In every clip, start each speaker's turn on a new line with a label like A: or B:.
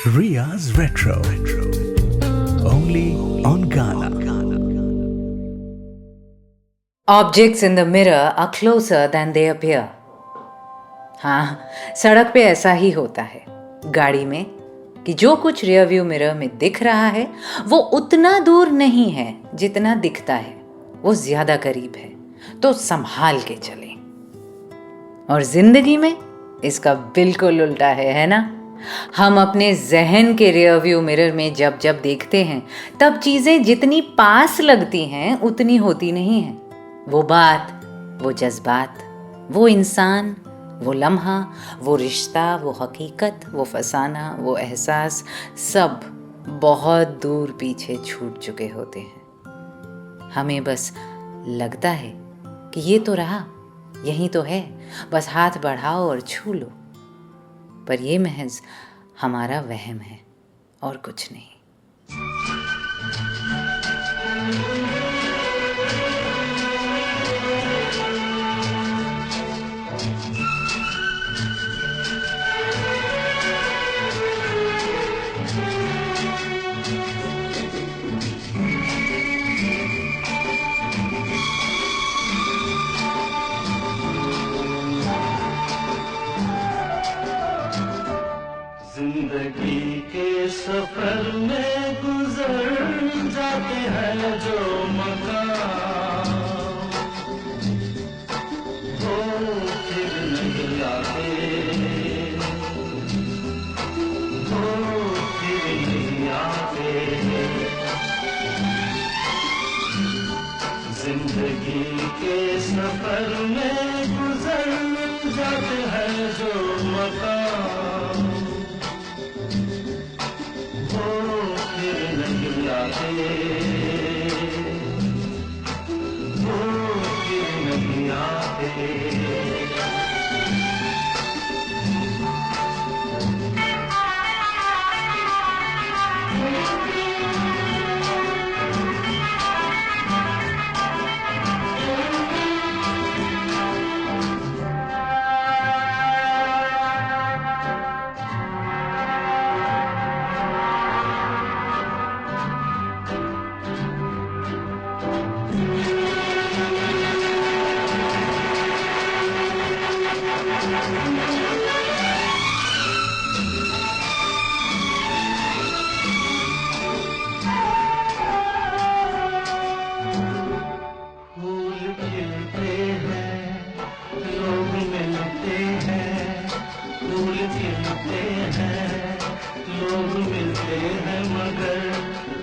A: Ria's Retro. Only on Ghana.
B: Objects in the mirror are closer than they appear. हाँ, सड़क पे ऐसा ही होता है गाड़ी में कि जो कुछ रियर व्यू मिरर में दिख रहा है वो उतना दूर नहीं है जितना दिखता है, वो ज्यादा करीब है, तो संभाल के चलें। और जिंदगी में इसका बिल्कुल उल्टा है ना? हम अपने जहन के रियर व्यू मिरर में जब जब देखते हैं तब चीजें जितनी पास लगती हैं उतनी होती नहीं हैं। वो बात, वो जज्बात, वो इंसान, वो लम्हा, वो रिश्ता, वो हकीकत, वो फसाना, वो एहसास, सब बहुत दूर पीछे छूट चुके होते हैं। हमें बस लगता है कि ये तो रहा, यही तो है, बस हाथ बढ़ाओ और छू लो। पर ये महज हमारा वहम है और कुछ नहीं।
C: जिंदगी के सफर में गुजर जाते हैं जो मकाम, वो फिर नहीं आते, वो फिर नहीं आते। जिंदगी के सफर में गुजर जाते हैं जो मकाम,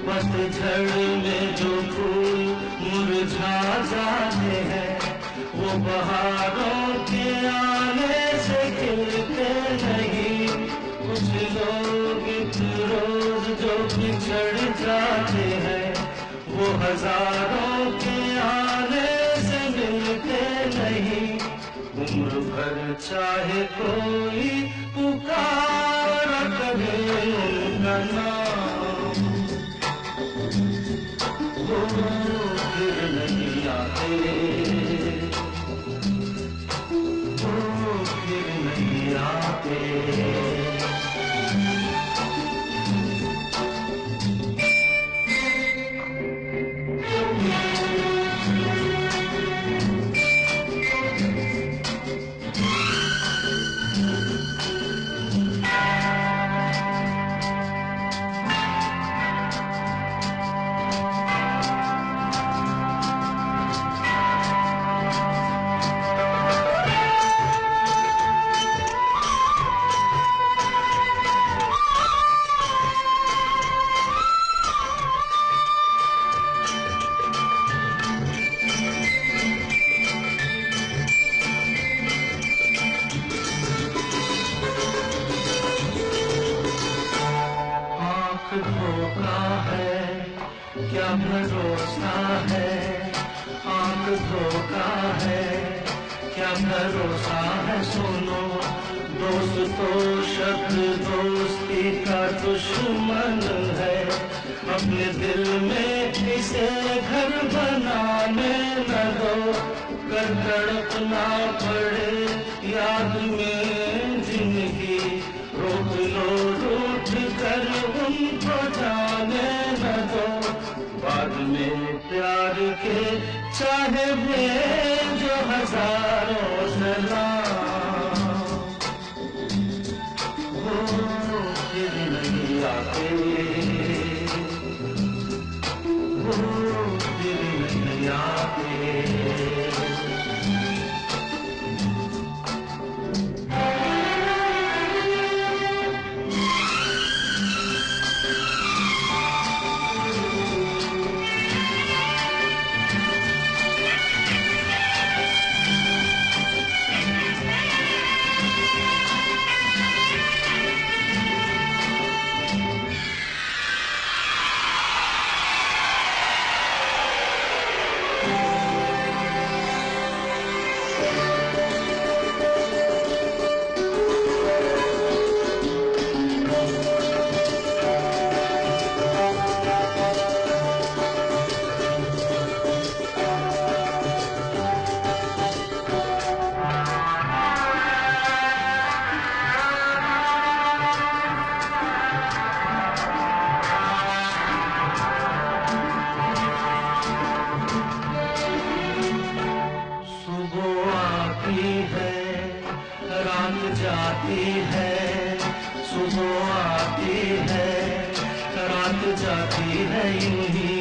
C: पतझड़ में जो फूल मुरझा जाते हैं वो बहारों के आने से खिलते नहीं। कुछ लोग एक रोज जो बिछड़ जाते हैं वो हजारों के आने से मिलते नहीं। उम्र भर चाहे कोई पुकारा करे उनका नाम, वो फिर नहीं आते, वो फिर नहीं आते। धोखा है क्या भरोसा है, आंख धोखा है क्या भरोसा है। सुनो दोस्त तो शब्द दोस्ती का दुश्मन है, अपने दिल में इसे घर बनाने न दो, कर तड़पना पड़े याद में जिंदगी, रोक लो रूठ कर को जाने न दो, बाद में प्यार के चाहे भेजो हजारों सलाम, वो फिर नहीं आते, वो फिर नहीं आते। रात जाती है, सुबह आती है, रात जाती है, यूं ही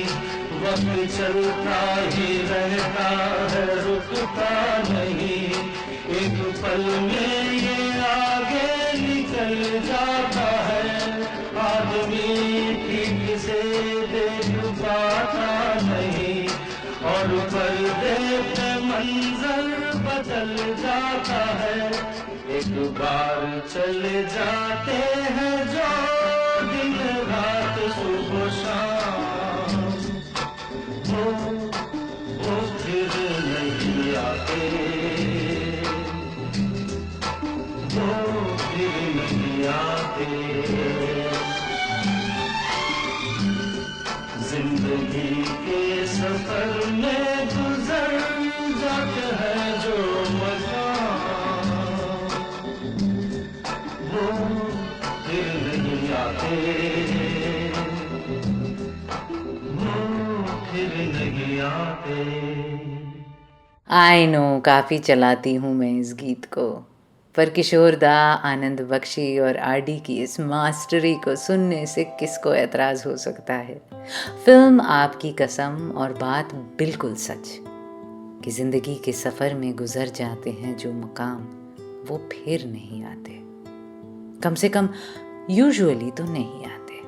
C: वक्त चलता ही रहता है, रुकता नहीं। एक पल में ये आगे निकल जाता है, आदमी ठीक से देख पाता नहीं, और पर्दे पे मंजर बदल जाता है। एक बार चले जाते हैं जो दिन रात सुबह शाम, वो फिर नहीं आते, वो फिर नहीं आते। जिंदगी के सफर में गुजर जाते हैं जो मजा, वो फिर नहीं आते, वो फिर नहीं आते।
B: आई नो काफ़ी चलाती हूँ मैं इस गीत को, पर किशोर दा, आनंद बख्शी और आरडी की इस मास्टरी को सुनने से किसको एतराज़ हो सकता है। फिल्म आपकी कसम और बात बिल्कुल सच कि ज़िंदगी के सफ़र में गुजर जाते हैं जो मकाम, वो फिर नहीं आते। कम से कम यूजुअली तो नहीं आते,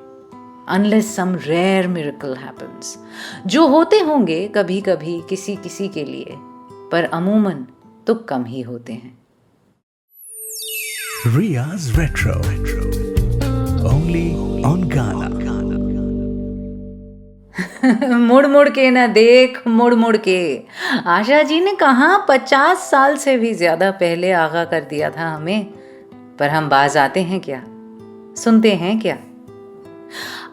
B: unless some rare miracle happens, जो होते होंगे कभी कभी किसी किसी के लिए, पर अमूमन तो कम ही होते हैं।
A: Ria's Retro. Only on Ghana.
B: मुड़ मुड़ के ना देख, मुड़ मुड़ के। आशा जी ने कहाँ 50 साल से भी ज्यादा पहले आगाह कर दिया था हमें, पर हम बाज आते हैं क्या, सुनते हैं क्या?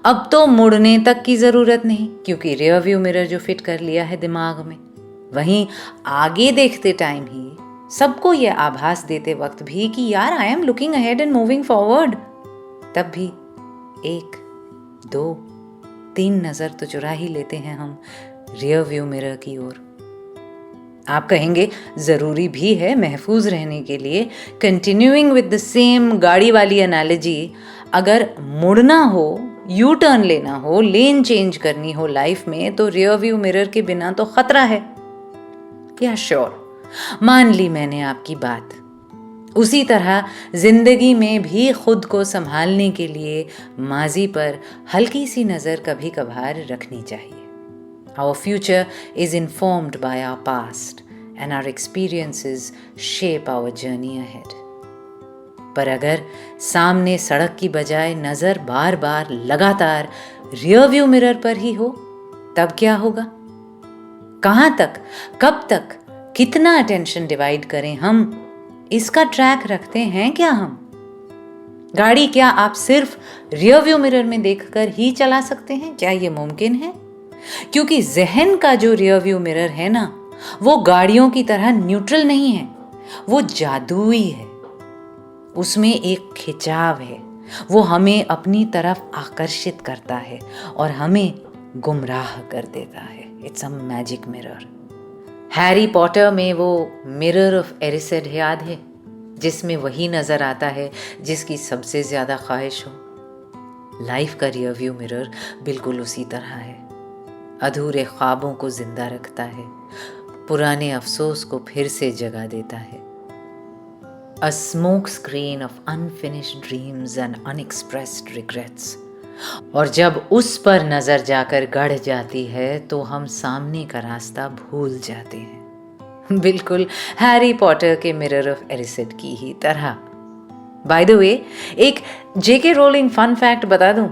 B: अब तो मुड़ने तक की जरूरत नहीं, क्योंकि रियर व्यू मिरर जो फिट कर लिया है दिमाग में, वहीं आगे देखते टाइम ही सबको यह आभास देते वक्त भी कि यार I am looking ahead and moving forward, तब भी 1, 2, 3 नजर तो चुरा ही लेते हैं हम रियर व्यू मिरर की ओर। आप कहेंगे जरूरी भी है महफूज रहने के लिए, कंटिन्यूइंग विद द सेम गाड़ी वाली एनालॉजी, अगर मुड़ना हो, यू टर्न लेना हो, लेन चेंज करनी हो लाइफ में, तो रियर व्यू मिरर के बिना तो खतरा है। या श्योर, मान ली मैंने आपकी बात। उसी तरह जिंदगी में भी खुद को संभालने के लिए माजी पर हल्की सी नजर कभी कभार रखनी चाहिए। Our future is informed by our past and our experiences shape our journey ahead. पर अगर सामने सड़क की बजाय नजर बार बार लगातार रियर व्यू मिरर पर ही हो, तब क्या होगा? कहां तक, कब तक, कितना अटेंशन डिवाइड करें हम, इसका ट्रैक रखते हैं क्या हम? गाड़ी क्या आप सिर्फ रियर व्यू मिरर में देखकर ही चला सकते हैं? क्या ये मुमकिन है? क्योंकि जहन का जो रियर व्यू मिरर है ना, वो गाड़ियों की तरह न्यूट्रल नहीं है, वो जादुई है। उसमें एक खिंचाव है, वो हमें अपनी तरफ आकर्षित करता है और हमें गुमराह कर देता है। It's a magic mirror. Harry Potter में वो मिरर ऑफ एरिसेड याद है, जिसमें वही नज़र आता है जिसकी सबसे ज़्यादा ख्वाहिश हो। लाइफ का रियरव्यू मिरर बिल्कुल उसी तरह है। अधूरे ख्वाबों को जिंदा रखता है, पुराने अफसोस को फिर से जगा देता है। A smoke screen of unfinished dreams and unexpressed regrets। और जब उस पर नजर जाकर गढ़ जाती है तो हम सामने का रास्ता भूल जाते हैं, बिल्कुल हैरी पॉटर के मिरर ऑफ एरिसेड की ही तरह। बाय द वे, एक जेके रोलिंग फन फैक्ट बता दूं।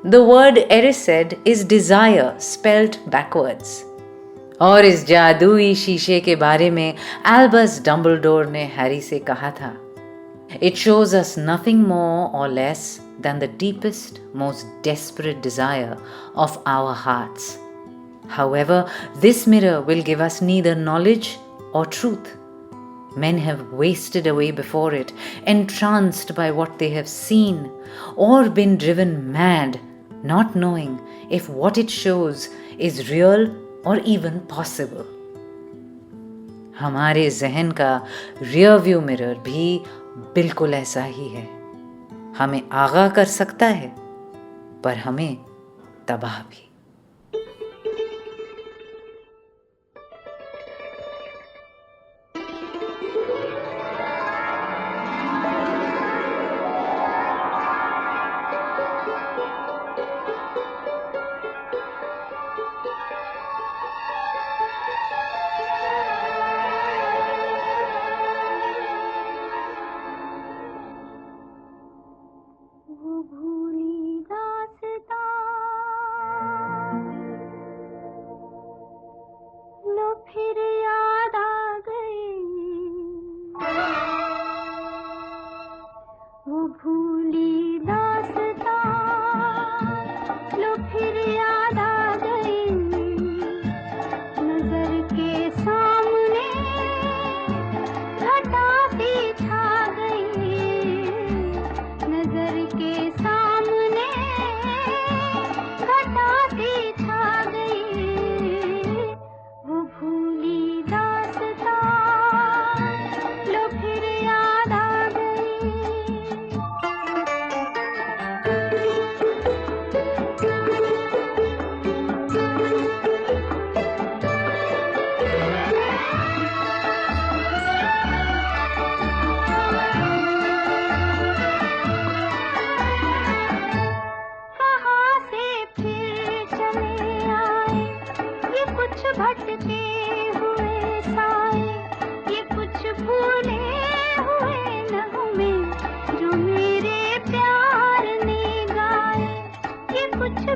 B: The word Erised is desire spelled backwards. और इस जादुई शीशे के बारे में एल्बस डम्बलडोर ने हैरी से कहा था, it shows us nothing more और less than the deepest, most desperate desire of our hearts. However, this mirror will give us neither knowledge or truth. Men have wasted away before it, entranced by what they have seen, or been driven mad, not knowing if what it shows is real or even possible. हमारे जहन का rear view mirror भी बिल्कुल ऐसा ही है। हमें आगाह कर सकता है पर हमें तबाह भी।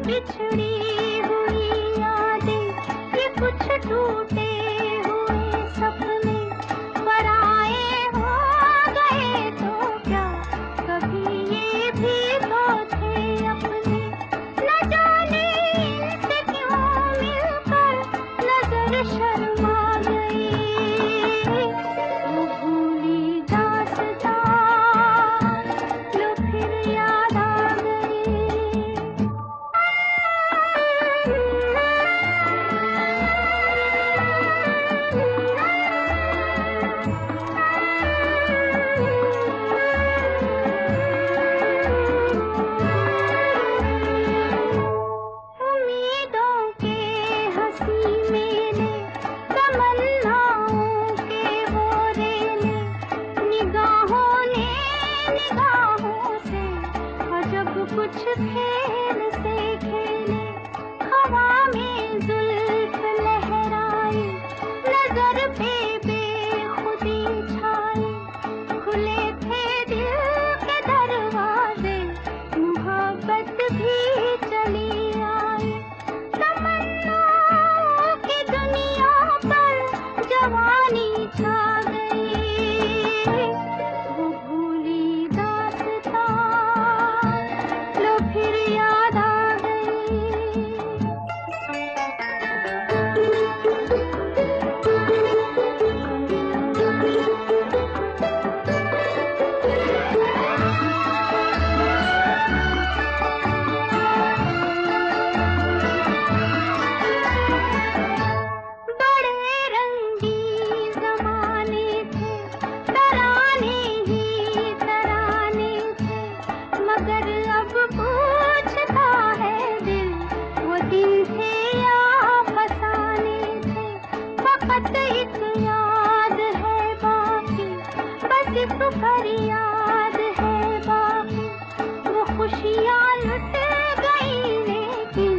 D: बिछड़ी हुई यादें, ये कुछ टूटे हुए सपने, पराए हो गए तो क्या कभी ये भी तो थे अपने। न जाने इनसे क्यों मिलकर नजर शर्मा गई, वो भूली दास्तां लो फिर याद आ गई। कुछ खेल से खेले, हवा में जुल्फ लहराए, नजर पे बेखुदी छाए, खुले थे दिल के दरवाजे, मोहब्बत भी चली आए। तमन्नाओं की दुनिया पर जवानी छा गई, वो भूली दास्तां लो फिर याद अगर अब पूछता है दिल, वो दिन थे या फसाने थे, फकत एक याद है बाकी, बस एक फरियाद है बाकी। वो खुशियाँ लुट गई लेकिन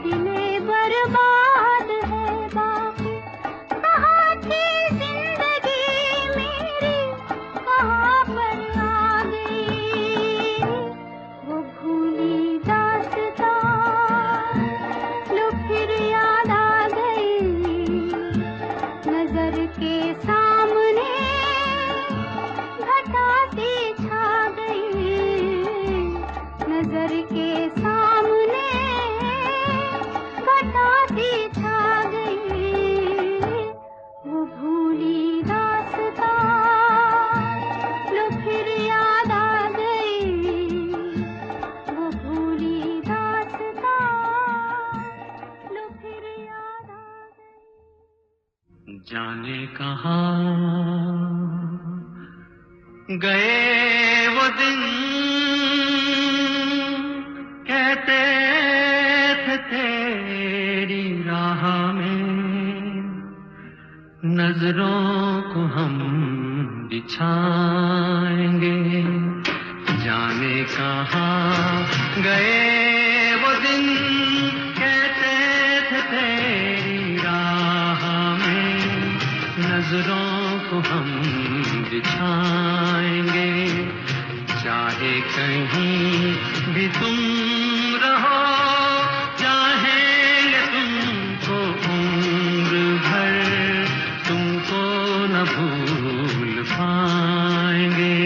D: दिले बर्बाद है बाकी। कहाँ थी जिंदगी मेरी, कहाँ पर आ गई वो भूली दास्तां, लो फिर याद आ गई नजर के सामने घटा सी छा गई, नजर के सामने घटा सी छा गई वो भूली दास्तां, लो फिर याद आ गई वो भूली दास्तां, लो फिर याद आ गई।
C: जाने कहाँ गए वो दिन, कहते थे तेरी राह में नजरों को हम बिछाएंगे। जाने कहाँ गए वो दिन, कहते थे तेरी राह में नजरों को हम बिछाएंगे। चाहे कहीं भी तुम रहो, चाहेंगे तुमको उम्र भर, तुमको न भूल पाएंगे।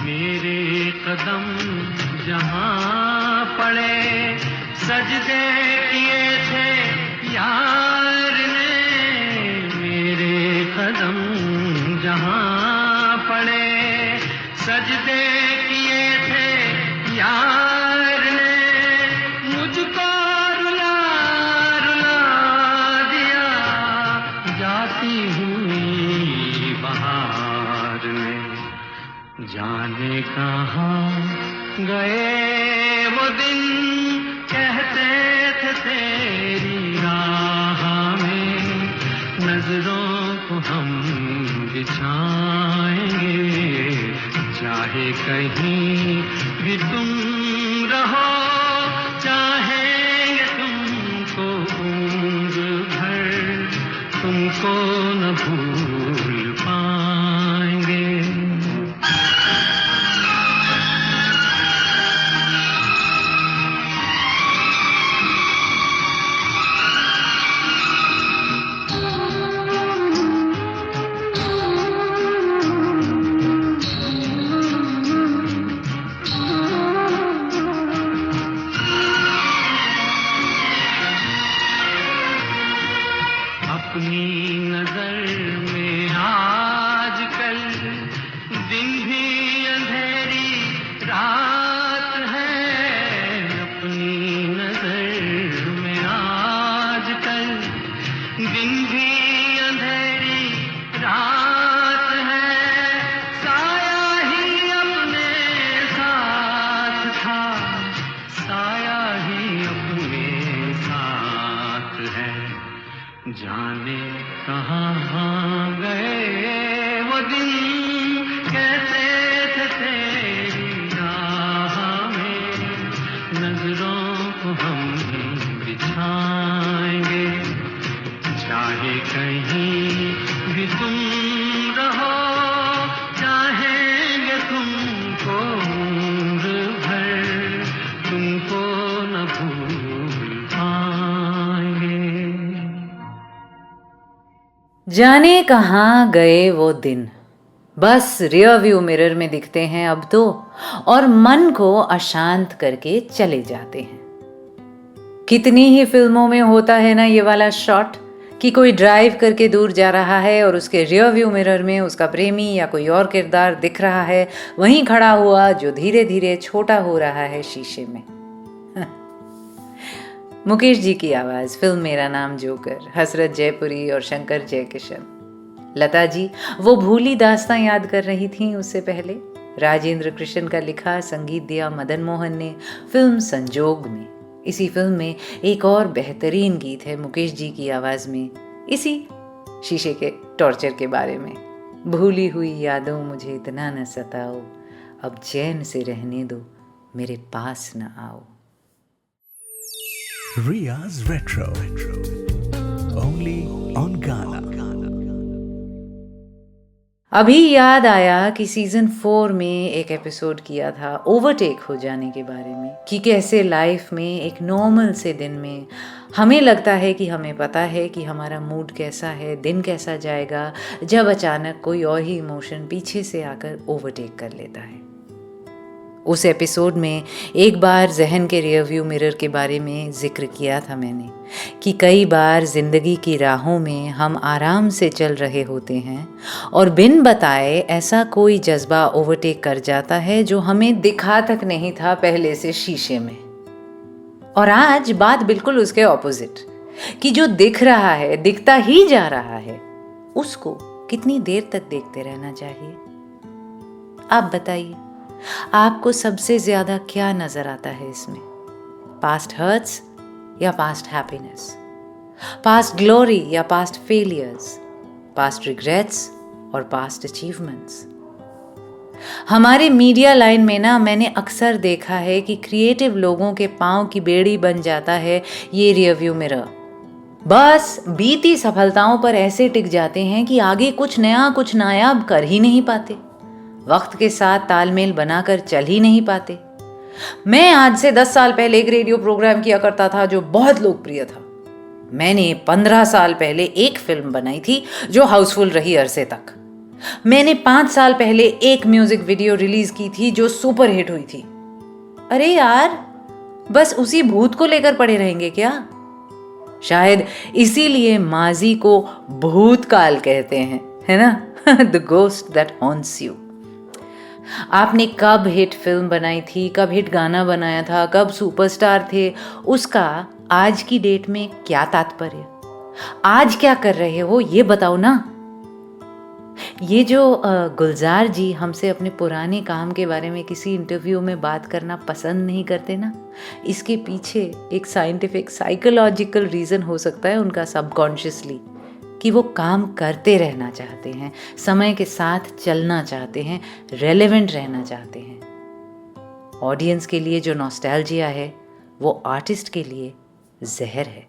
C: मेरे कदम जहाँ पड़े, सजदे किए थे यार ने। मेरे कदम जहाँ पड़े, सजदे किए थे यार ने। मुझको रुला रुला दिया जाती हुई बहार ने। जाने कहाँ गए वो दिन, कहते थे तेरी राह में नजरों को हम बिछाएंगे। चाहे कहीं भी तुम रहो, चाहेंगे तुमको उम्र भर, तुमको न भूल पाएंगे। अपनी नजर में आजकल दिन भी अंधेरी रात है। अपनी नजर में आजकल दिन भी अंधेरी रात है। साया ही अपने साथ था, साया ही अपने साथ है। जाने कहाँ गए वो दिन, कहते थे तेरी राह में नजरों को हम बिछाएंगे। चाहे कहीं भी तुम रहो, चाहेंगे तुमको उम्र भर, तुमको न भूल पाएंगे।
B: जाने कहाँ गए वो दिन, बस रियर व्यू मिरर में दिखते हैं अब तो, और मन को अशांत करके चले जाते हैं। कितनी ही फिल्मों में होता है ना ये वाला शॉट कि कोई ड्राइव करके दूर जा रहा है और उसके रियर व्यू मिरर में उसका प्रेमी या कोई और किरदार दिख रहा है, वहीं खड़ा हुआ जो धीरे धीरे छोटा हो रहा है शीशे में। मुकेश जी की आवाज, फिल्म मेरा नाम जोकर, हसरत जयपुरी और शंकर जयकिशन। लता जी वो भूली दास्तां याद कर रही थीं उससे पहले। राजेंद्र कृष्ण का लिखा, संगीत दिया मदन मोहन ने, फिल्म संजोग में। इसी फिल्म में एक और बेहतरीन गीत है मुकेश जी की आवाज में, इसी शीशे के टॉर्चर के बारे में। भूली हुई यादों मुझे इतना न सताओ, अब चैन से रहने दो, मेरे पास न आओ।
A: Ria's Retro. Only on Ghana.
B: अभी याद आया कि सीजन 4 में एक एपिसोड किया था ओवरटेक हो जाने के बारे में, कि कैसे लाइफ में एक नॉर्मल से दिन में हमें लगता है कि हमें पता है कि हमारा मूड कैसा है, दिन कैसा जाएगा, जब अचानक कोई और ही इमोशन पीछे से आकर ओवरटेक कर लेता है। उस एपिसोड में एक बार जहन के रियरव्यू मिरर के बारे में जिक्र किया था मैंने, कि कई बार जिंदगी की राहों में हम आराम से चल रहे होते हैं और बिन बताए ऐसा कोई जज्बा ओवरटेक कर जाता है जो हमें दिखा तक नहीं था पहले से शीशे में। और आज बात बिल्कुल उसके ऑपोजिट, कि जो दिख रहा है, दिखता ही जा रहा है, उसको कितनी देर तक देखते रहना चाहिए। आप बताइए, आपको सबसे ज्यादा क्या नजर आता है इसमें? पास्ट हर्ट्स या पास्ट हैप्पीनेस, पास्ट ग्लोरी या पास्ट फेलियर्स, पास्ट रिग्रेट्स और पास्ट अचीवमेंट्स? हमारे मीडिया लाइन में ना मैंने अक्सर देखा है कि क्रिएटिव लोगों के पांव की बेड़ी बन जाता है ये रियरव्यू मिरर। बस बीती सफलताओं पर ऐसे टिक जाते हैं कि आगे कुछ नया, कुछ नायाब कर ही नहीं पाते, वक्त के साथ तालमेल बनाकर चल ही नहीं पाते। मैं आज से 10 साल पहले एक रेडियो प्रोग्राम किया करता था जो बहुत लोकप्रिय था। मैंने 15 साल पहले एक फिल्म बनाई थी जो हाउसफुल रही अरसे तक। मैंने 5 साल पहले एक म्यूजिक वीडियो रिलीज की थी जो सुपर हिट हुई थी। अरे यार, बस उसी भूत को लेकर पड़े रहेंगे क्या? शायद इसीलिए माजी को भूतकाल कहते हैं, है ना? The ghost that haunts you. आपने कब हिट फिल्म बनाई थी, कब हिट गाना बनाया था, कब सुपरस्टार थे, उसका आज की डेट में क्या तात्पर्य? आज क्या कर रहे हो ये बताओ ना। ये जो गुलजार जी हमसे अपने पुराने काम के बारे में किसी इंटरव्यू में बात करना पसंद नहीं करते ना, इसके पीछे एक साइंटिफिक साइकोलॉजिकल रीज़न हो सकता है उनका सबकॉन्शियसली, कि वो काम करते रहना चाहते हैं, समय के साथ चलना चाहते हैं, रेलेवेंट रहना चाहते हैं। ऑडियंस के लिए जो नॉस्टैल्जिया है वो आर्टिस्ट के लिए जहर है।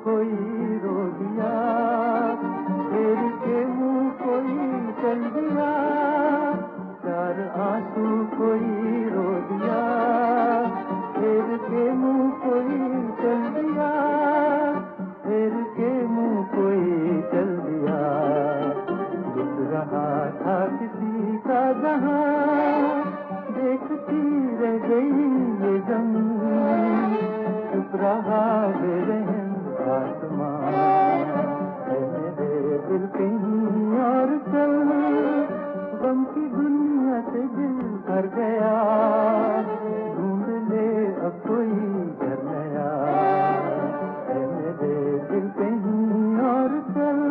E: कोई रो दिया, फेर के मुंह कोई चल दिया, चार आंसू कोई रो दिया, फेर के मुंह कोई चल दिया, फेर के मुंह कोई चल दिया। दिख रहा था किसी का जहां, देखती रह गई ये गम, चुप रहा बेरहम आसमां। है मेरे दिल कहीं और चल, गम की दुनिया से दिल भर गया, ढूंढ ले अब कोई घर नया। है मेरे दिल कहीं और चल।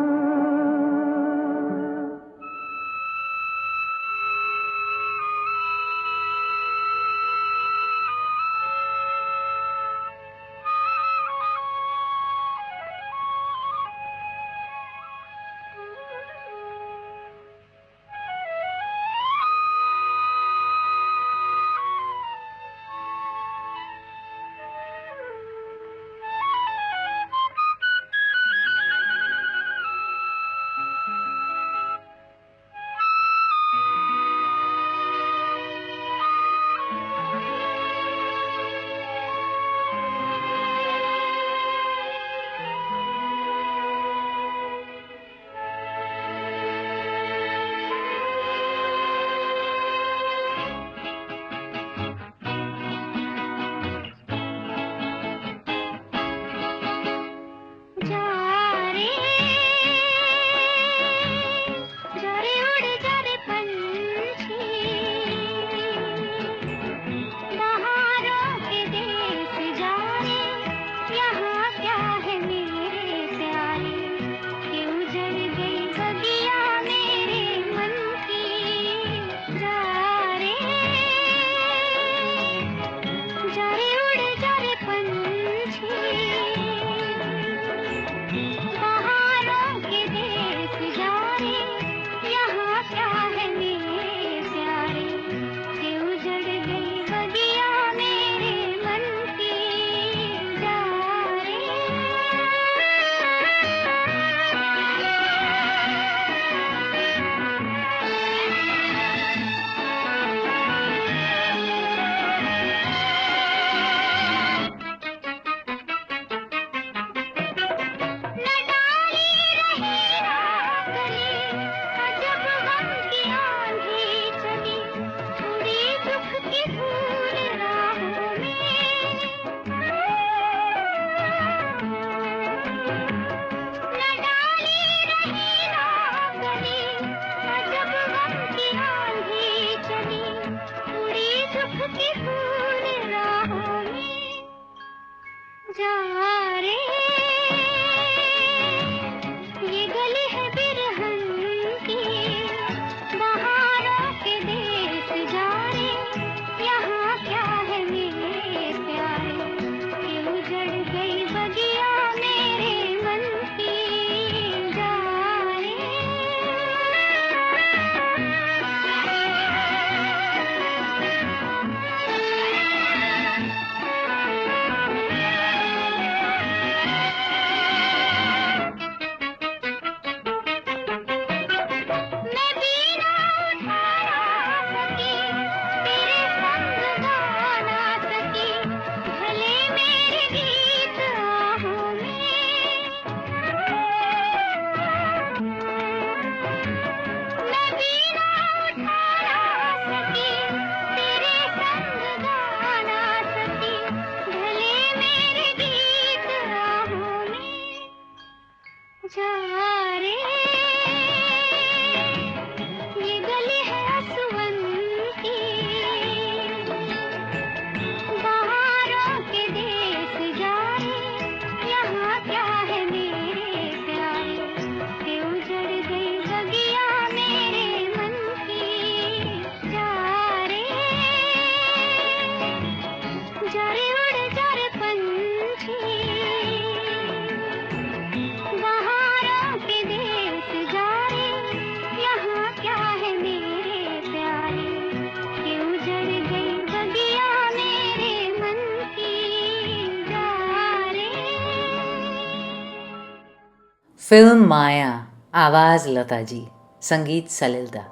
B: फिल्म माया, आवाज़ लता जी, संगीत सलिलदा,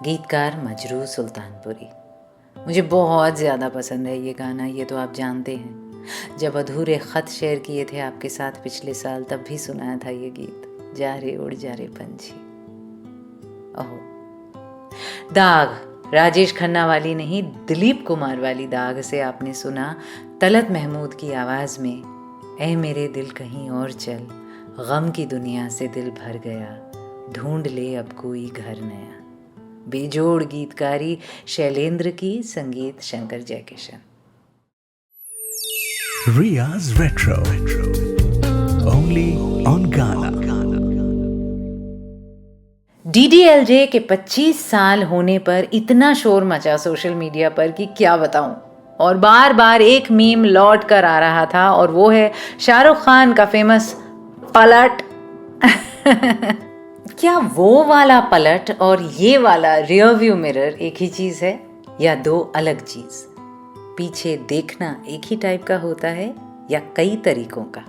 B: गीतकार मजरू सुल्तानपुरी। मुझे बहुत ज़्यादा पसंद है ये गाना, ये तो आप जानते हैं। जब अधूरे ख़त शेयर किए थे आपके साथ पिछले साल, तब भी सुनाया था ये गीत, जा रे उड़ जा रे पंछी। ओहो, दाग, राजेश खन्ना वाली नहीं, दिलीप कुमार वाली दाग से आपने सुना तलत महमूद की आवाज़ में, ऐ मेरे दिल कहीं और चल, गम की दुनिया से दिल भर गया, ढूंढ ले अब कोई घर नया। बेजोड़ गीतकारी शैलेंद्र की, संगीत Shankar Jaikishan.
A: Riya's Retro. Only on Ghana.
B: DDLJ के 25 साल होने पर इतना शोर मचा सोशल मीडिया पर कि क्या बताऊं। और बार बार एक मीम लौट कर आ रहा था, और वो है शाहरुख खान का फेमस पलट। क्या वो वाला पलट और ये वाला रियर व्यू मिरर एक ही चीज है, या दो अलग चीज? पीछे देखना एक ही टाइप का होता है या कई तरीकों का?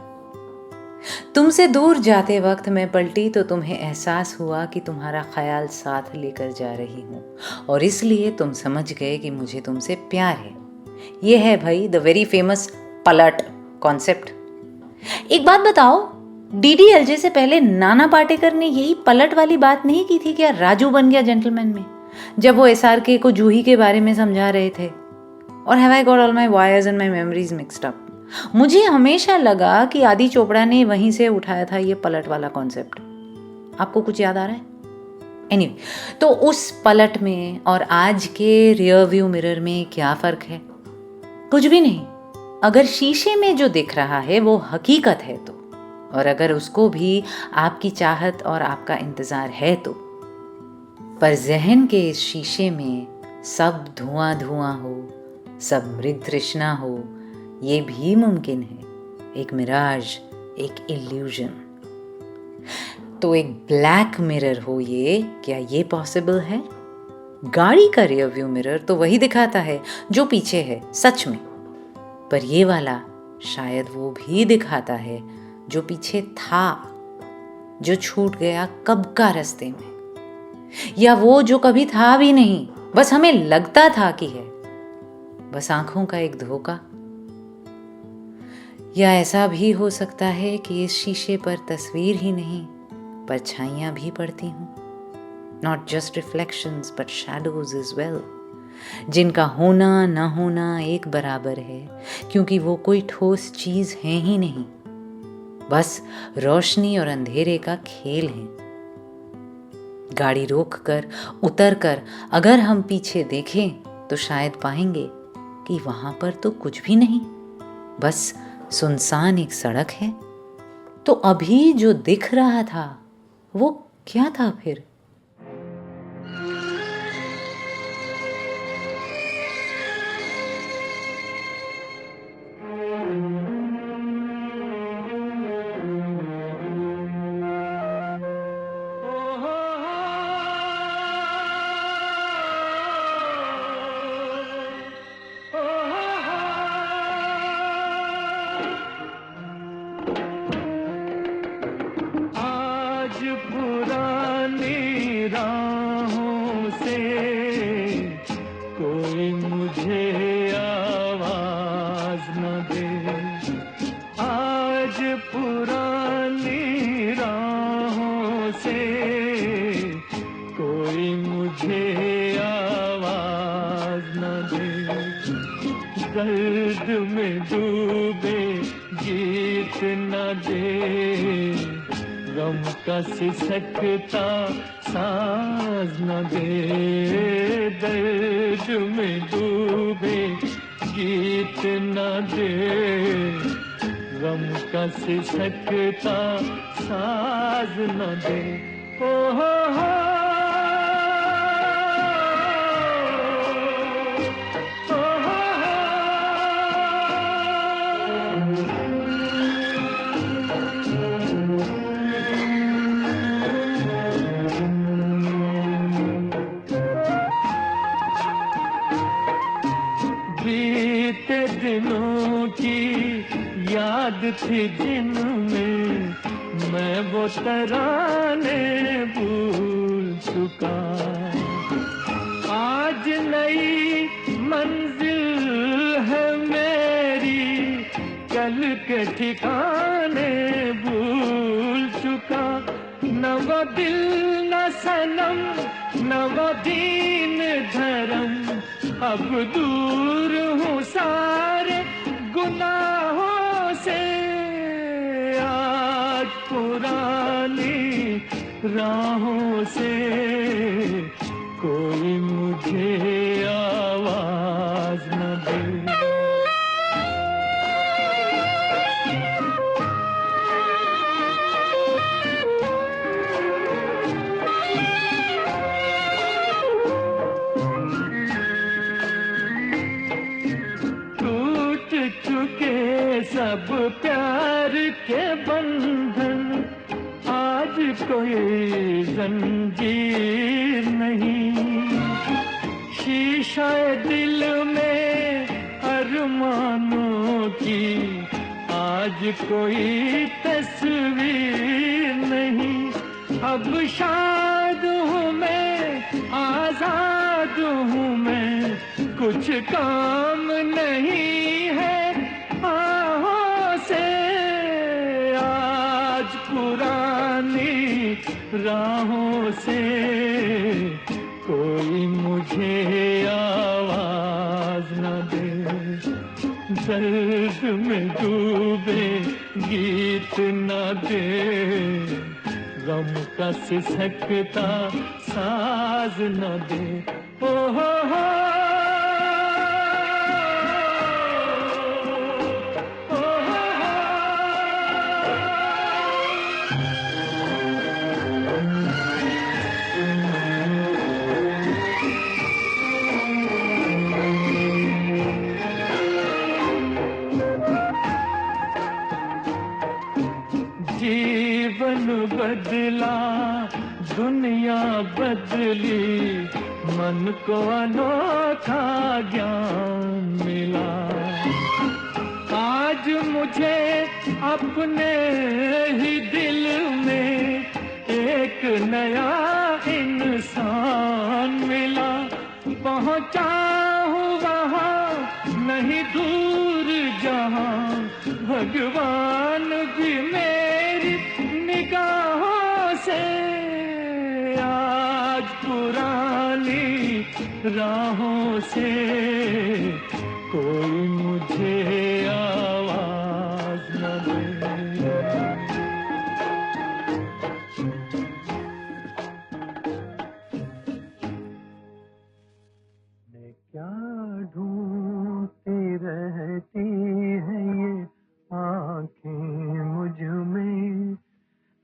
B: तुमसे दूर जाते वक्त मैं पलटी तो तुम्हें एहसास हुआ कि तुम्हारा ख्याल साथ लेकर जा रही हूं, और इसलिए तुम समझ गए कि मुझे तुमसे प्यार है। ये है भाई द वेरी फेमस पलट कॉन्सेप्ट। एक बात बताओ, DDLJ से पहले नाना पाटेकर ने यही पलट वाली बात नहीं की थी क्या राजू बन गया जेंटलमैन में, जब वो SRK को जूही के बारे में समझा रहे थे? और have I got all my wires and my memories mixed up? मुझे हमेशा लगा कि आदि चोपड़ा ने वहीं से उठाया था ये पलट वाला कॉन्सेप्ट। आपको कुछ याद आ रहा है? एनीवे, तो उस पलट में और आज के रियर व्यू मिरर में क्या फर्क है? कुछ भी नहीं। अगर शीशे में जो दिख रहा है वो हकीकत है तो, और अगर उसको भी आपकी चाहत और आपका इंतजार है तो। पर जहन के इस शीशे में सब धुआं धुआं हो, सब मृग तृष्णा हो, ये भी मुमकिन है। एक मिराज, एक इल्यूजन। तो एक ब्लैक मिरर हो ये, क्या ये पॉसिबल है? गाड़ी का रियर व्यू मिरर तो वही दिखाता है जो पीछे है सच में, पर ये वाला शायद वो भी दिखाता है जो पीछे था, जो छूट गया कब का रास्ते में, या वो जो कभी था भी नहीं, बस हमें लगता था कि है, बस आंखों का एक धोखा। या ऐसा भी हो सकता है कि इस शीशे पर तस्वीर ही नहीं, परछाइयां भी पड़ती हूं, not just reflections but shadows as well, जिनका होना न होना एक बराबर है, क्योंकि वो कोई ठोस चीज है ही नहीं, बस रोशनी और अंधेरे का खेल है। गाड़ी रोककर, उतरकर अगर हम पीछे देखें तो शायद पाएंगे कि वहां पर तो कुछ भी नहीं, बस सुनसान एक सड़क है। तो अभी जो दिख रहा था वो क्या था फिर?
E: पुरानी राहों से कोई मुझे आवाज न दे, आज पुरानी राहों से कोई मुझे आवाज न दे, दर्द में डूबे गीत न दे, गम का सिसकता साज न दे, दर्द में डूबे गीत न दे, गम का सिसकता साज न दे। ओ हो बीते दिनों की याद थी जिनमें मैं वो तराने भूल चुका। आज नई मंजिल है मेरी, कल के ठिकाने भूल चुका। न वो दिल न सनम, न वो दीन धर्म, अब दूर हूँ सारे गुनाहों से। आज पुरानी राहों से कोई मुझे आवाज न दे। सब प्यार के बंधन, आज कोई जंजीर नहीं। शीशा दिल में अरमानों की, आज कोई तस्वीर नहीं। अब शाद हूँ मैं, आजाद हूँ मैं, कुछ काम नहीं है आहों से। आज पुरानी राहों से कोई मुझे आवाज न दे। दर्द में डूबे गीत न दे, गम का सिसकता साज न दे। ओ हो जीवन बदला, दुनिया बदली, मन को अनोखा ज्ञान मिला। आज मुझे अपने ही दिल में एक नया इंसान मिला। पहुंचा हूँ वहाँ, नहीं दूर जहाँ, भगवान भी मेरी निगाहों से। आज पुरानी राहों से कोई मुझे आवाज न दे। क्या ढूंढती रहती है ये आँखें मुझ में,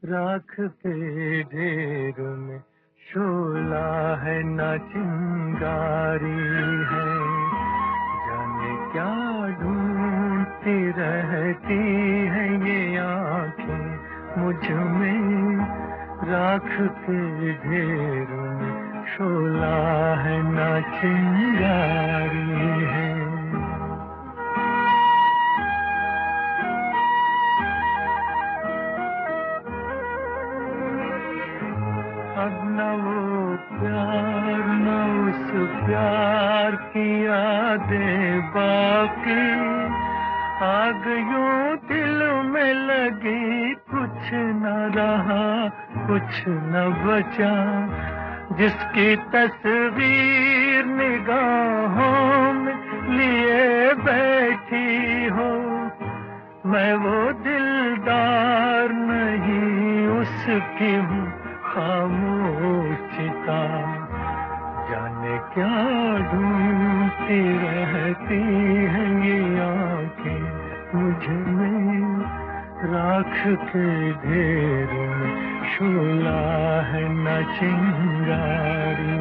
E: राख के ढेर में शोला है ना चिंगारी है। जाने क्या ढूंढती रहती है ये आँखें मुझ में, राख के ढेर में शोला है ना चिंगारी है। अब न वो प्यार न उस प्यार की यादें बाकी, आग यूं दिल में लगी, कुछ न रहा कुछ न बचा। जिसकी तस्वीर निगाहों में लिए बैठी हो, मैं वो दिलदार नहीं उसकी हूँ खामोशिता। जाने क्या ढूंढती रहती है ये आँखें मुझ में, राख के ढेर में शोला है न चिंगारी।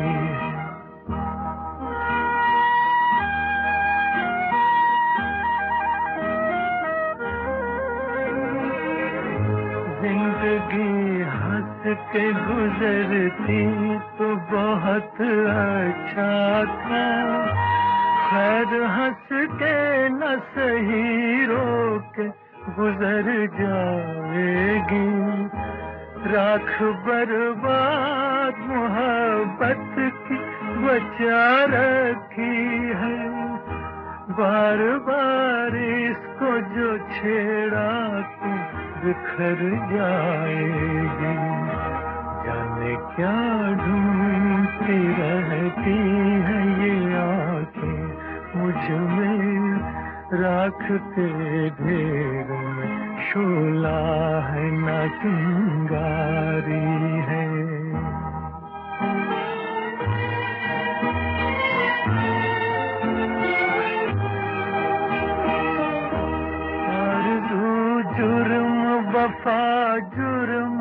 E: जिंदगी हंस के गुजरती तो बहुत अच्छा था, खैर हंस के न सही रो के गुजर जाएगी। राख बर्बाद मोहब्बत की बचा रखी है। बार बार इसको जो छेड़ा तो बिखर जाएगी। जाने क्या ढूंढती रहती है ये आंखें मुझ में, राख के ढेर में शोला है ना चिंगारी है। आरज़ू जुर्म वफा जुर्म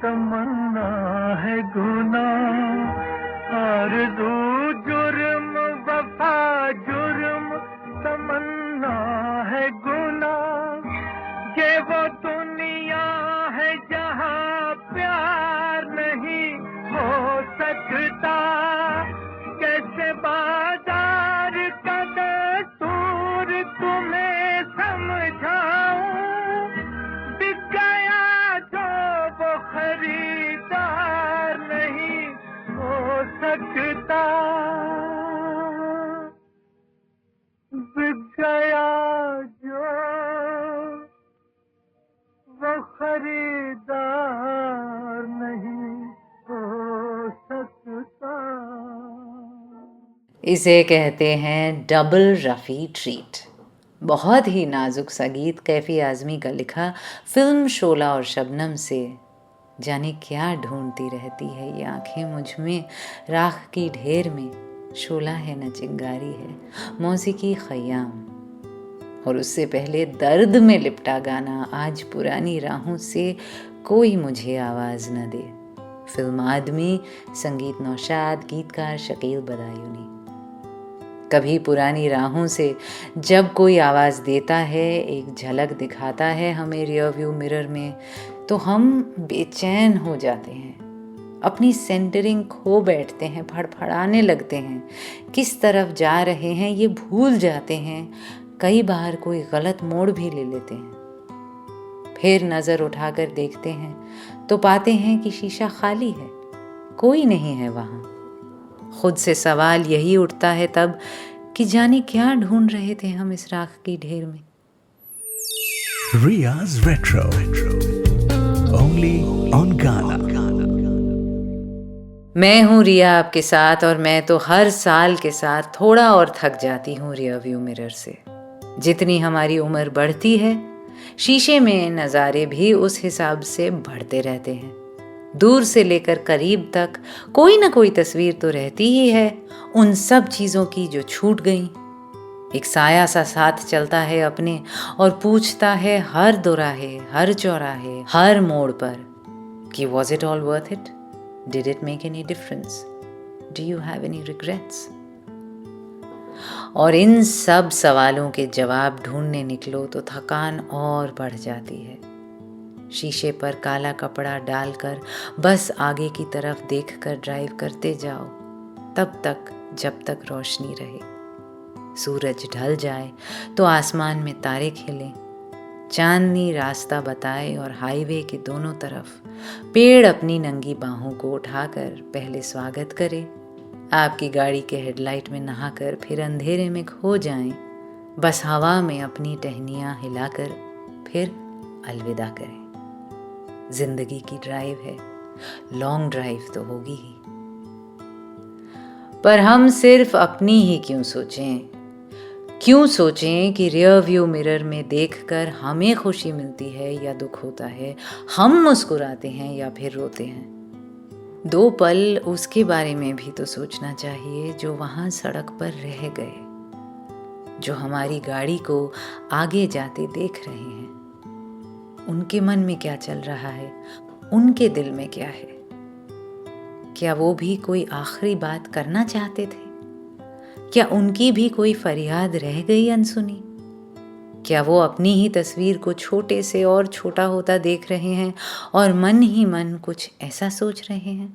E: तमन्ना है गुनाह। आरज़ू जुर्म वफा जुर्म तमन्ना है गुनाह। ये वो दुनिया है जहाँ प्यार नहीं हो सकता। कैसे बाजार का दस्तूर तुम्हें समझाऊं। बिक गया जो वो खरीदार नहीं हो सकता। बिक गया जो वो खरीदार नहीं हो सकता।
B: इसे कहते हैं डबल रफ़ी ट्रीट। बहुत ही नाजुक सा गीत कैफी आज़मी का लिखा, फिल्म शोला और शबनम से। जाने क्या ढूंढती रहती है ये आंखें मुझ में, राख की ढेर में शोला है न चिंगारी है, मौसीकी खयाम। और उससे पहले दर्द में लिपटा गाना, आज पुरानी राहों से कोई मुझे आवाज़ न दे। फिल्म आदमी, संगीत नौशाद, गीतकार शकील बदायूनी। कभी पुरानी राहों से जब कोई आवाज़ देता है, एक झलक दिखाता है हमें रियर व्यू मिरर में, तो हम बेचैन हो जाते हैं, अपनी सेंटरिंग खो बैठते हैं, फड़फड़ाने लगते हैं, किस तरफ जा रहे हैं ये भूल जाते हैं। कई बार कोई गलत मोड़ भी ले लेते हैं। फिर नज़र उठाकर देखते हैं तो पाते हैं कि शीशा खाली है, कोई नहीं है वहाँ। खुद से सवाल यही उठता है तब कि जाने क्या ढूंढ रहे थे हम इस राख की ढेर में।
A: Ria's Retro. Only on Ghana.
B: मैं हूँ रिया आपके साथ, और मैं तो हर साल के साथ थोड़ा और थक जाती हूँ रियर व्यू मिरर से। जितनी हमारी उम्र बढ़ती है, शीशे में नज़ारे भी उस हिसाब से बढ़ते रहते हैं। दूर से लेकर करीब तक कोई ना कोई तस्वीर तो रहती ही है उन सब चीज़ों की जो छूट गईं। एक साया सा साथ चलता है अपने और पूछता है हर दोराहे, हर चौराहे, हर मोड़ पर कि was it all worth it? Did it make any difference? Do you have any regrets? और इन सब सवालों के जवाब ढूंढने निकलो तो थकान और बढ़ जाती है। शीशे पर काला कपड़ा डालकर बस आगे की तरफ देखकर ड्राइव करते जाओ, तब तक जब तक रोशनी रहे। सूरज ढल जाए तो आसमान में तारे खिलें, चांदनी रास्ता बताए और हाईवे के दोनों तरफ पेड़ अपनी नंगी बाहों को उठाकर पहले स्वागत करे। आपकी गाड़ी के हेडलाइट में नहाकर फिर अंधेरे में खो जाएं, बस हवा में अपनी टहनियाँ हिलाकर फिर अलविदा करें। जिंदगी की ड्राइव है, लॉन्ग ड्राइव तो होगी ही, पर हम सिर्फ अपनी ही क्यों सोचें कि रियर व्यू मिरर में देखकर हमें खुशी मिलती है या दुख होता है, हम मुस्कुराते हैं या फिर रोते हैं। दो पल उसके बारे में भी तो सोचना चाहिए जो वहाँ सड़क पर रह गए, जो हमारी गाड़ी को आगे जाते देख रहे हैं। उनके मन में क्या चल रहा है, उनके दिल में क्या है? क्या वो भी कोई आखिरी बात करना चाहते थे? क्या उनकी भी कोई फरियाद रह गई अनसुनी? क्या वो अपनी ही तस्वीर को छोटे से और छोटा होता देख रहे हैं और मन ही मन कुछ ऐसा सोच रहे हैं?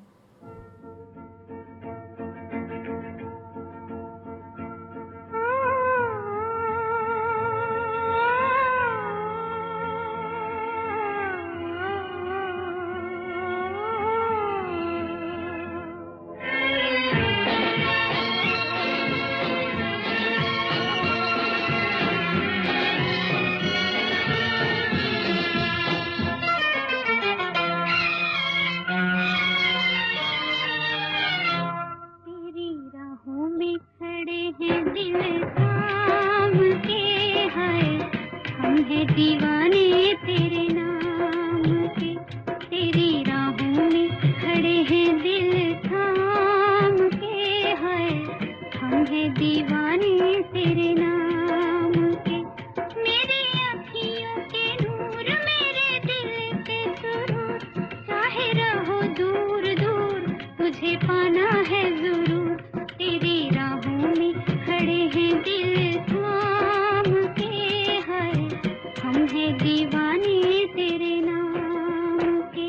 D: हम हैं दीवाने तेरे नाम के।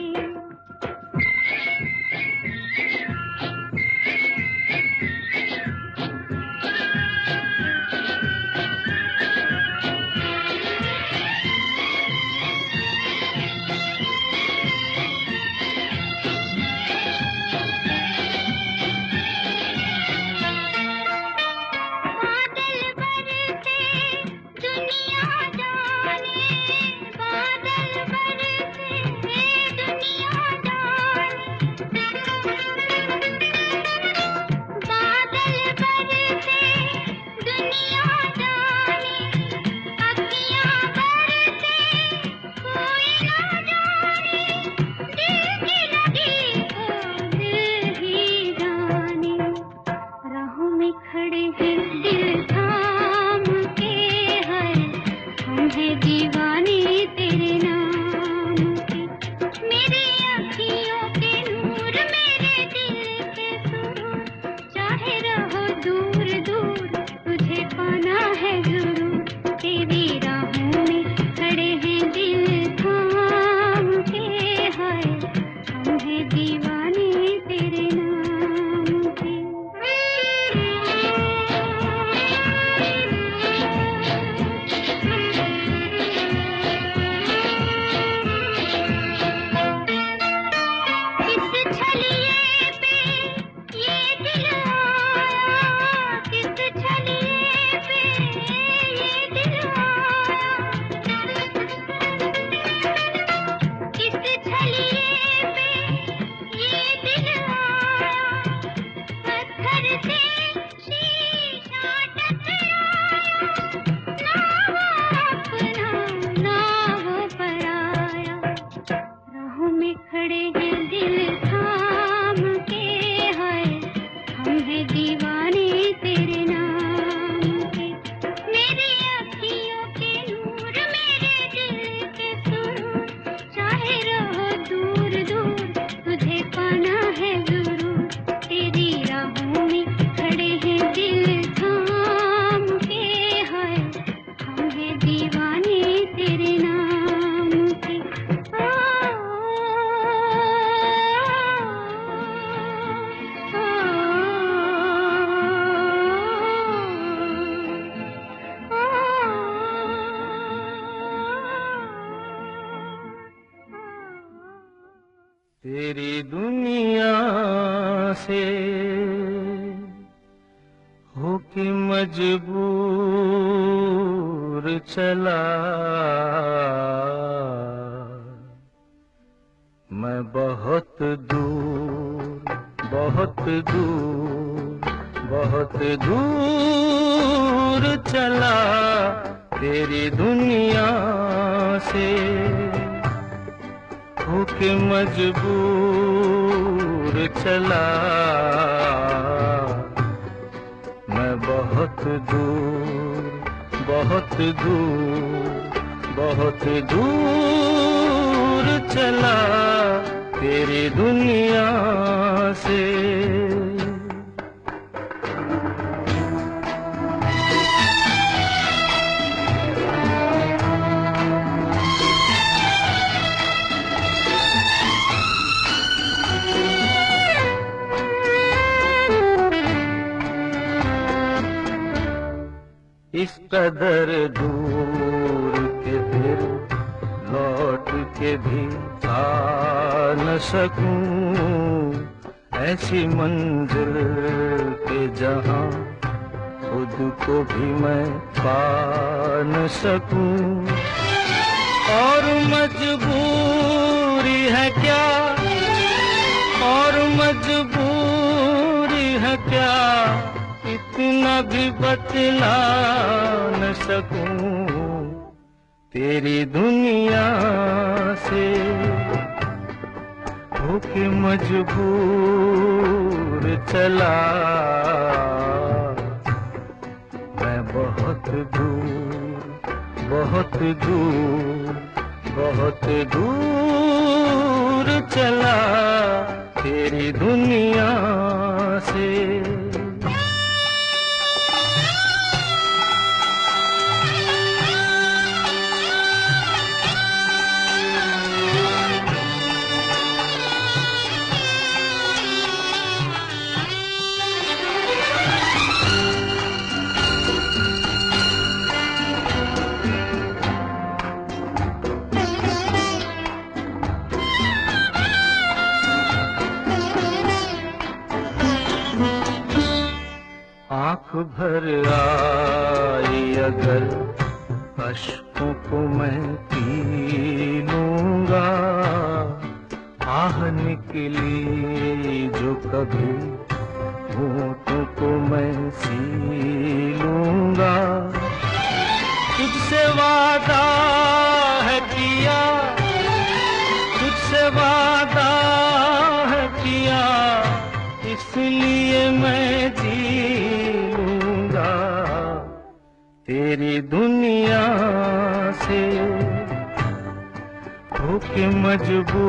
E: तेरी दुनिया से होके मजबूर चला मैं बहुत दूर बहुत दूर बहुत दूर चला तेरी दुनिया से होके मजबूर चला मैं बहुत दूर बहुत दूर बहुत दूर चला तेरी दुनिया से। इस कदर दूर के फिर लौट के भी आ न सकूं ऐसी मंजिल के जहां खुद को भी मैं पा न सकूं और मजबूरी है क्या और मजबूरी है क्या इतना भी बतला न सकूं तेरी दुनिया से होके मजबूर चला मैं बहुत दूर बहुत दूर बहुत दूर चला तेरी दुनिया से। आँख भर आई अगर अश्कों को मैं पी लूंगा, आह निकली जो कभी होठों को मैं सी लूंगा। तुझसे वादा है किया, तुझसे वादा है किया, इसलिए मैं जी लूंगा। तेरी दुनिया से होके मजबूर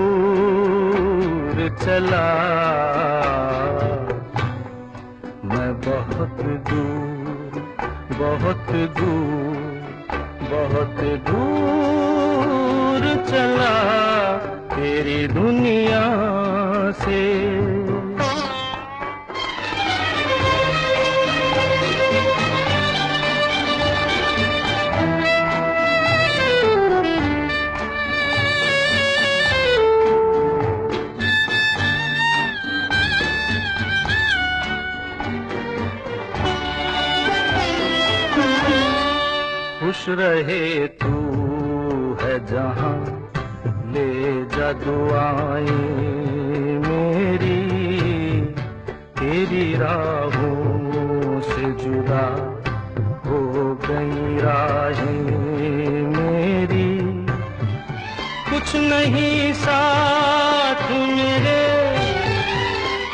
E: चला मैं बहुत दूर, बहुत दूर, बहुत दूर चला तेरी दुनिया से। खुश रहे तू है जहां, ले जा दुआएं मेरी, तेरी राहों से जुदा हो गई राहें मेरी। कुछ नहीं साथ मेरे,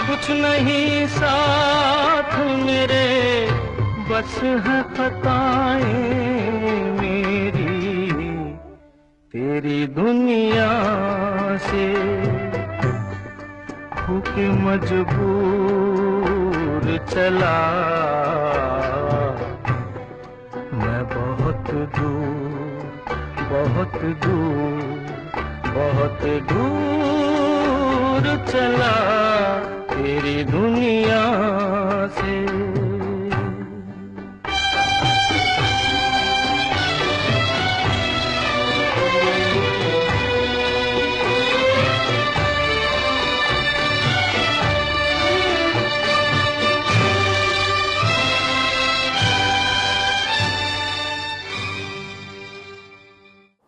E: कुछ नहीं साथ मेरे, बस है खताएं मेरी। तेरी दुनिया से होके मजबूर चला मैं बहुत दूर, बहुत दूर, बहुत दूर चला तेरी दुनिया से।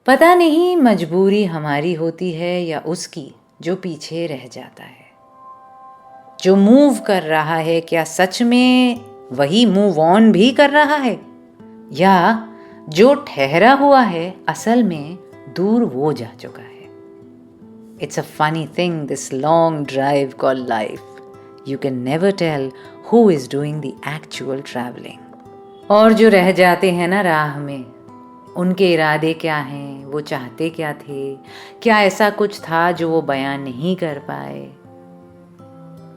B: पता नहीं मजबूरी हमारी होती है या उसकी जो पीछे रह जाता है। जो मूव कर रहा है क्या सच में वही मूव ऑन भी कर रहा है, या जो ठहरा हुआ है असल में दूर वो जा चुका है। It's a funny thing this long drive called life. You can never tell who is doing the actual travelling. और जो रह जाते हैं ना राह में, उनके इरादे क्या हैं, वो चाहते क्या थे, क्या ऐसा कुछ था जो वो बयान नहीं कर पाए।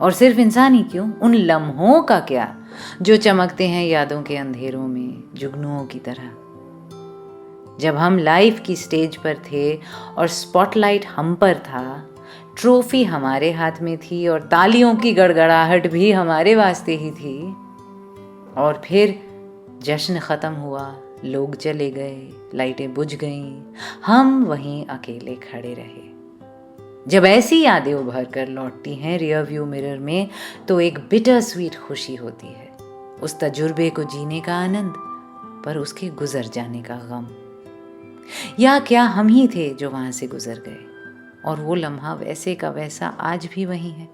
B: और सिर्फ इंसान ही क्यों, उन लम्हों का क्या जो चमकते हैं यादों के अंधेरों में जुगनुओं की तरह। जब हम लाइफ की स्टेज पर थे और स्पॉटलाइट हम पर था, ट्रॉफी हमारे हाथ में थी और तालियों की गड़गड़ाहट भी हमारे वास्ते ही थी। और फिर जश्न खत्म हुआ, लोग चले गए, लाइटें बुझ गईं, हम वहीं अकेले खड़े रहे। जब ऐसी यादें उभर कर लौटती हैं रियर व्यू मिरर में, तो एक बिटर स्वीट खुशी होती है। उस तजुर्बे को जीने का आनंद, पर उसके गुजर जाने का गम। या क्या हम ही थे जो वहां से गुजर गए और वो लम्हा वैसे का वैसा आज भी वहीं है।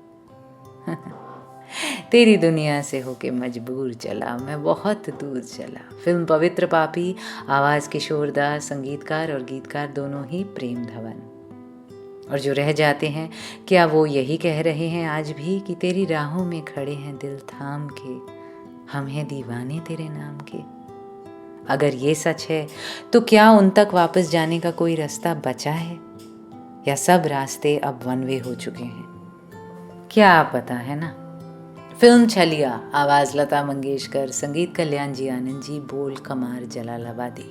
B: तेरी दुनिया से होके मजबूर चला मैं बहुत दूर चला। फिल्म पवित्र पापी, आवाज़ किशोर दास, संगीतकार और गीतकार दोनों ही प्रेम धवन। और जो रह जाते हैं क्या वो यही कह रहे हैं आज भी कि तेरी राहों में खड़े हैं दिल थाम के, हम हैं दीवाने तेरे नाम के। अगर ये सच है तो क्या उन तक वापस जाने का कोई रास्ता बचा है, या सब रास्ते अब वन वे हो चुके हैं? क्या पता, है ना। फिल्म छलिया, आवाज लता मंगेशकर, संगीत कल्याण जी आनंद जी, बोल कमार जलालाबादी।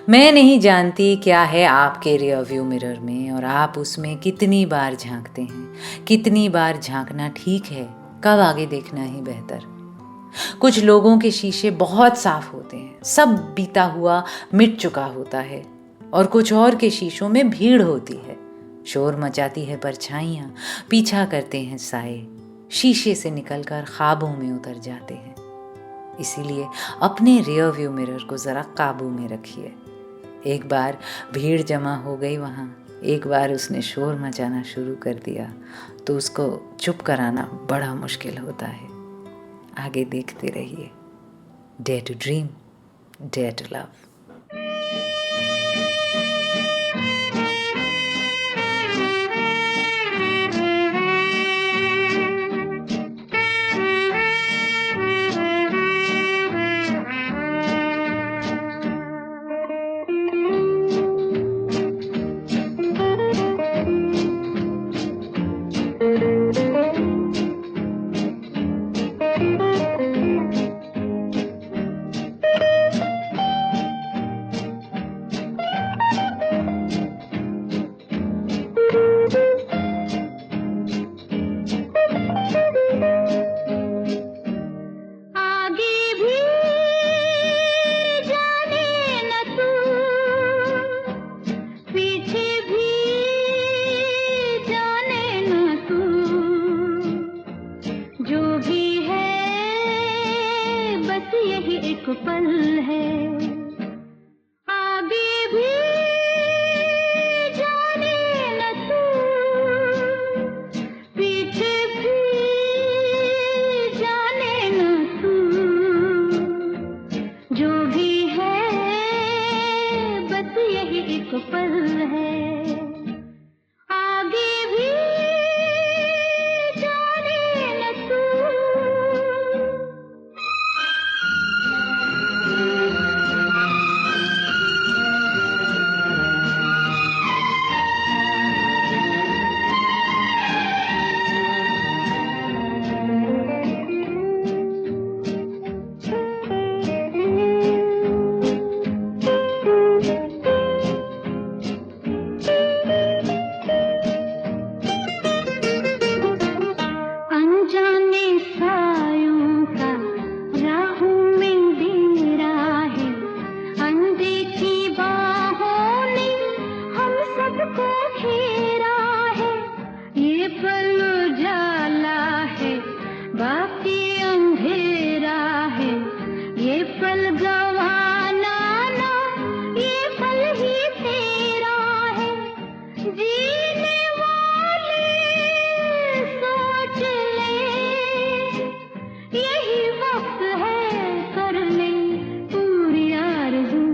B: मैं नहीं जानती क्या है आपके रियर व्यू मिरर में और आप उसमें कितनी बार झांकते हैं, कितनी बार झांकना ठीक है, कब आगे देखना ही बेहतर। कुछ लोगों के शीशे बहुत साफ होते हैं, सब बीता हुआ मिट चुका होता है, और कुछ और के शीशों में भीड़ होती है, शोर मचाती है परछाइयाँ, पीछा करते हैं साए, शीशे से निकलकर ख्वाबों में उतर जाते हैं। इसीलिए अपने रियर व्यू मिरर को ज़रा काबू में रखिए। एक बार भीड़ जमा हो गई वहाँ, एक बार उसने शोर मचाना शुरू कर दिया तो उसको चुप कराना बड़ा मुश्किल होता है। आगे देखते रहिए। Dare to dream, dare to love.
D: आगे भी जाने न तू, पीछे भी जाने न तू, जो भी है बस यही एक पल है। आगे भी जाने न तू, पीछे भी जाने न तू, जो भी है बस यही एक पल है। आगे भी जाने न तू। अनजाने सायों का राहों में डेरा है, अनदेखी बाहों ने हम सबको घेरा है। ये पल उजाला है, बाकी अंधेरा है, ये पल गवाना ना, ये पल ही तेरा है। जीने वाले सोच ले, यही वक्त है कर ले पूरी आरज़ू।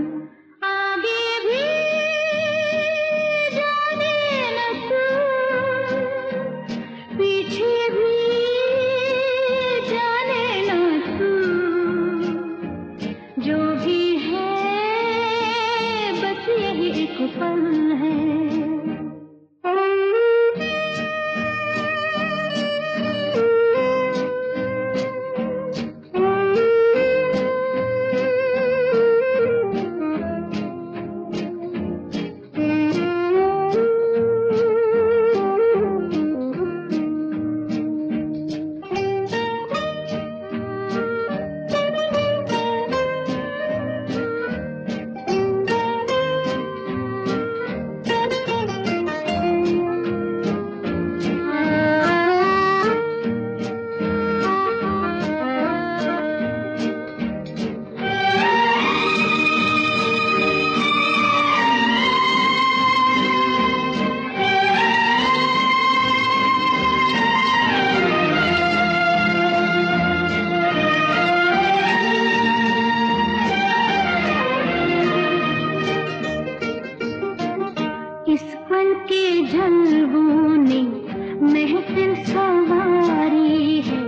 D: आगे भी जाने न तू, पीछे भी जाने न तू, जो भी है बस यही एक पल है। इस पल के झलकों ने महफिल संवारी है,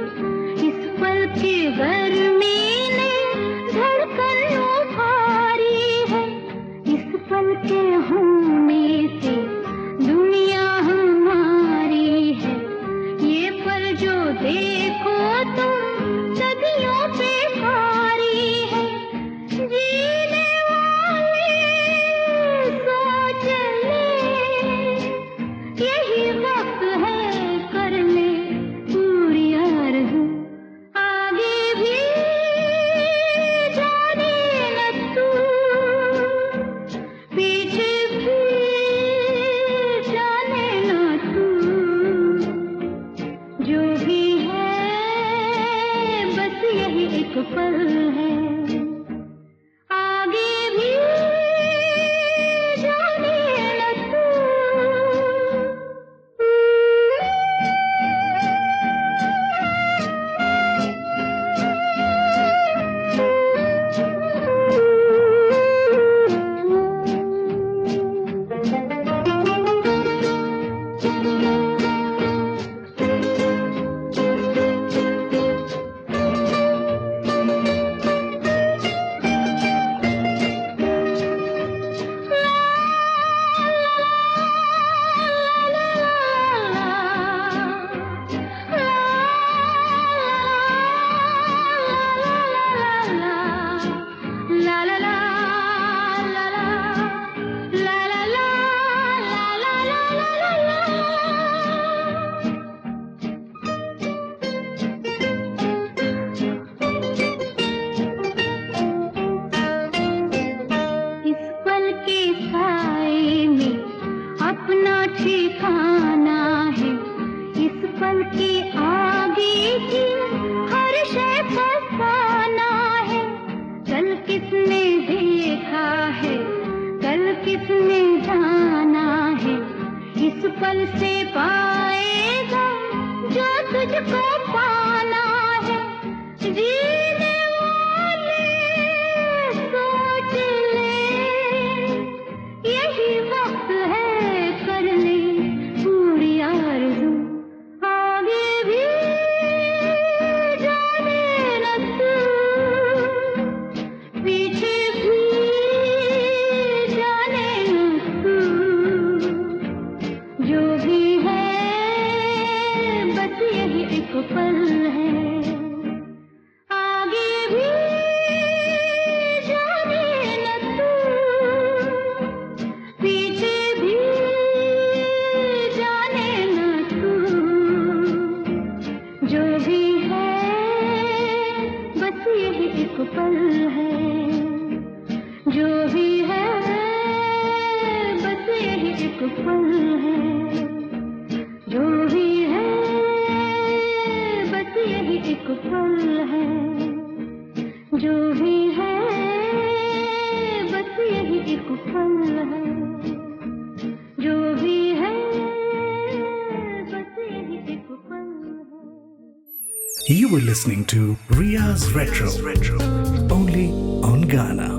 D: इस पल के गर्मी ने धड़कन उभारी है, इस पल के होने से दुनिया हमारी है। ये पल जो देखो तो सदियों पे भारी है। जीने वाले सोच ले, यही वक्त है कर ले पूरी आरज़ू। आगे भी जाने न तू, पीछे भी के आगे की हर शय फसाना है। कल किसने देखा है, कल किसने जाना है। इस पल से पाएगा जो तुझको पाना है। जीने वाले सोच ले, यही वक्त है कर ले पूरी आरज़ू। आगे भी जाने न तू, पीछे भी जाने न तू। जो भी है बस यही एक पल है। आगे भी जाने न तू, पीछे भी जाने न तू। जो भी है बस यही एक पल है। जो भी है बस यही एक पल है। जो भी है बस यही एक पल है। जो भी है बस यही एक पल है। जो भी है बस यही एक पल है।
A: You were listening to Ria's Retro, only on Ghana.